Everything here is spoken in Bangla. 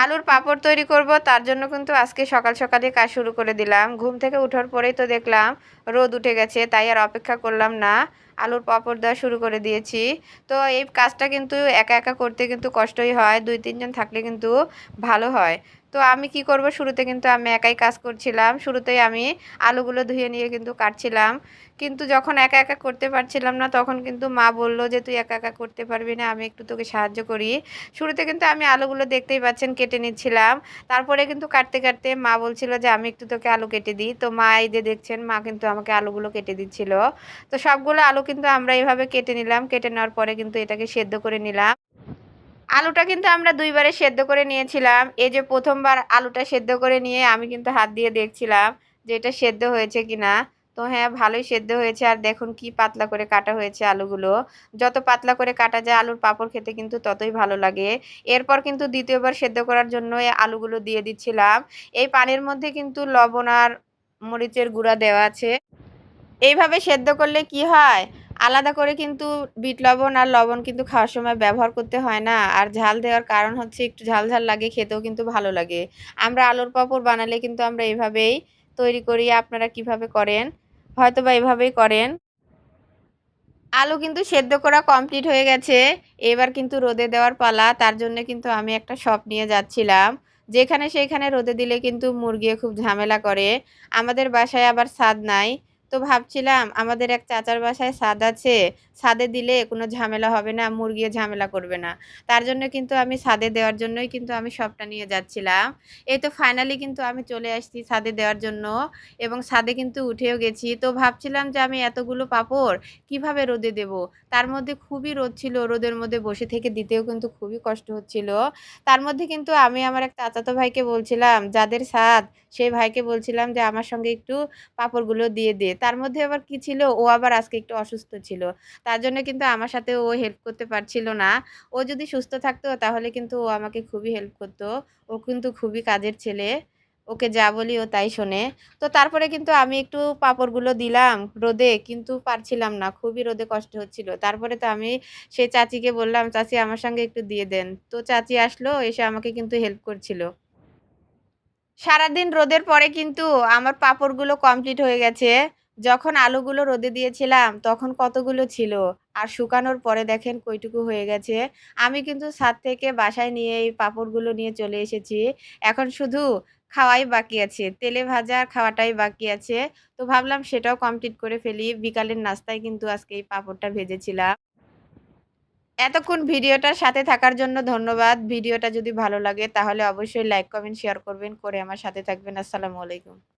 আলুর পাঁপড় তৈরি করব, তার জন্য কিন্তু আজকে সকাল সকালে কাজ শুরু করে দিলাম। ঘুম থেকে ওঠার পরেই তো দেখলাম রোদ উঠে গেছে, তাই আর অপেক্ষা করলাম না, আলুর পাঁপড় দেওয়া শুরু করে দিয়েছি। তো এই কাজটা কিন্তু একা একা করতে কিন্তু কষ্টই হয়, 2-3 জন থাকলে কিন্তু ভালো হয়। তো আমি কি করব, শুরুতে কিন্তু আমি একাই কাজ করছিলাম। শুরুতেই আমি আলুগুলো ধুয়ে নিয়ে কিন্তু কাটছিলাম। কিন্তু যখন একা একা করতে পারছিলাম না, তখন কিন্তু মা বলল যে তুই একা একা করতে পারবি না, আমি একটু তোকে সাহায্য করি। শুরুতে কিন্তু আমি আলুগুলো দেখতেই পাচ্ছেন কেটে নিচ্ছিলাম। তারপরে কিন্তু কাটতে কাটতে মা বলছিল যে আমি একটু তোকে আলু কেটে দিই। তো মা এই যে দেখছেন, মা কিন্তু আমাকে আলুগুলো কেটে দিচ্ছিল। তো সবগুলো আলু কিন্তু আমরা এইভাবে কেটে নিলাম। কেটে নেওয়ার পরে কিন্তু এটাকে সেদ্ধ করে নিলাম। আলুটা কিন্তু আমরা ২ বারে সেদ্ধ করে নিয়েছিলাম। এই যে ১ম বার আলুটা সেদ্ধ করে নিয়ে আমি কিন্তু হাত দিয়ে দেখছিলাম যে এটা সেদ্ধ হয়েছে কিনা। তো হ্যাঁ, ভালোই সেদ্ধ হয়েছে। আর দেখুন কি পাতলা করে কাটা হয়েছে আলুগুলো। যত পাতলা করে কাটা যায় আলুর পাঁপড় খেতে কিন্তু ততই ভালো লাগে। এরপর কিন্তু ২য় বার সেদ্ধ করার জন্য এই আলুগুলো দিয়ে দিচ্ছিলাম। এই পানির মধ্যে কিন্তু লবণ আর মরিচের গুঁড়া দেওয়া আছে। এইভাবে সেদ্ধ করলে কি হয়, আলাদা করে কিন্তু বিট লবণ আর লবণ কিন্তু খাওয়ার সময় ব্যবহার করতে হয় না। আর ঝাল দেওয়ার কারণ হচ্ছে একটু ঝাল ঝাল লাগে, খেতেও কিন্তু ভালো লাগে। আমরা আলুর পাঁপড় বানালে কিন্তু আমরা এভাবেই তৈরি করি। আপনারা কিভাবে করেন? হয়তোবা এভাবেই করেন। আলু কিন্তু সেদ্ধ করা কমপ্লিট হয়ে গেছে। এবার কিন্তু রোদে দেওয়ার পালা। তার জন্য কিন্তু আমি একটা শপ নিয়ে যাচ্ছিলাম। যেখানে সেইখানে রোদে দিলে কিন্তু মুরগি খুব ঝামেলা করে। আমাদের বাসায় আবার ছাদ নাই। তো ভাবছিলাম আমাদের এক চাচার বাসায় ছাদ আছে। ছাদে দিলে কোনো ঝামেলা হবে না, মুরগিও ঝামেলা করবে না। তার জন্য কিন্তু আমি ছাদে দেওয়ার জন্যই কিন্তু আমি শপটা নিয়ে যাচ্ছিলাম। এই তো ফাইনালি কিন্তু আমি চলে আসছি ছাদে দেওয়ার জন্য, এবং ছাদে কিন্তু উঠেও গেছি। তো ভাবছিলাম যে আমি এতগুলো পাঁপড় কিভাবে রোদে দেব? তার মধ্যে খুবই রোদ ছিল। রোদের মধ্যে বসে থেকে দিতেও কিন্তু খুবই কষ্ট হচ্ছিল। তার মধ্যে কিন্তু আমি আমার এক চাচাতো ভাইকে বলছিলাম, যাদের ছাদ, সেই ভাইকে বলছিলাম যে, "আমার সঙ্গে একটু পাঁপড়গুলো দিয়ে দে।" তার মধ্যে আবার কি ছিল, ও আবার আজকে একটু অসুস্থ ছিল। তার জন্য কিন্তু আমার সাথে ও হেল্প করতে পারছিল না। ও যদি সুস্থ থাকতো তাহলে কিন্তু ও আমাকে খুবই হেল্প করত। ও কিন্তু খুবই কাজের ছেলে। ওকে যা বলি ও তাই শোনে। তো তারপরে কিন্তু আমি একটু পাঁপড়গুলো দিলাম রোদে, কিন্তু পারছিলাম না। খুবই রোদে কষ্ট হচ্ছিল। তারপরে তো আমি সেই চাচিকে বললাম, "চাচি আমার সঙ্গে একটু দিয়ে দেন।" তো চাচি আসলো, এসে আমাকে কিন্তু হেল্প করছিল। সারাদিন রোদের পরে কিন্তু আমার পাঁপড়গুলো কমপ্লিট হয়ে গেছে। যখন আলুগুলো রোদে দিয়েছিলাম তখন কতগুলো ছিল। আর শুকানোর পরে দেখেন কইটুকু হয়ে গেছে। আমি কিন্তু ছাদ থেকে বাসায় নিয়ে এই পাঁপড়গুলো নিয়ে চলে এসেছি। এখন শুধু খাওয়াই বাকি আছে। তেলে ভাজা আর খাওয়াটাই বাকি আছে। তো ভাবলাম সেটাও কমপ্লিট করে ফেলি। বিকালের নাস্তায় কিন্তু আজকে এই পাঁপড়টা ভেজেছিলাম। এতক্ষণ ভিডিওটার সাথে থাকার জন্য ধন্যবাদ। ভিডিওটা যদি ভালো লাগে তাহলে অবশ্যই লাইক, কমেন্ট, শেয়ার করবেন, করে আমার সাথে থাকবেন। আসসালামু আলাইকুম।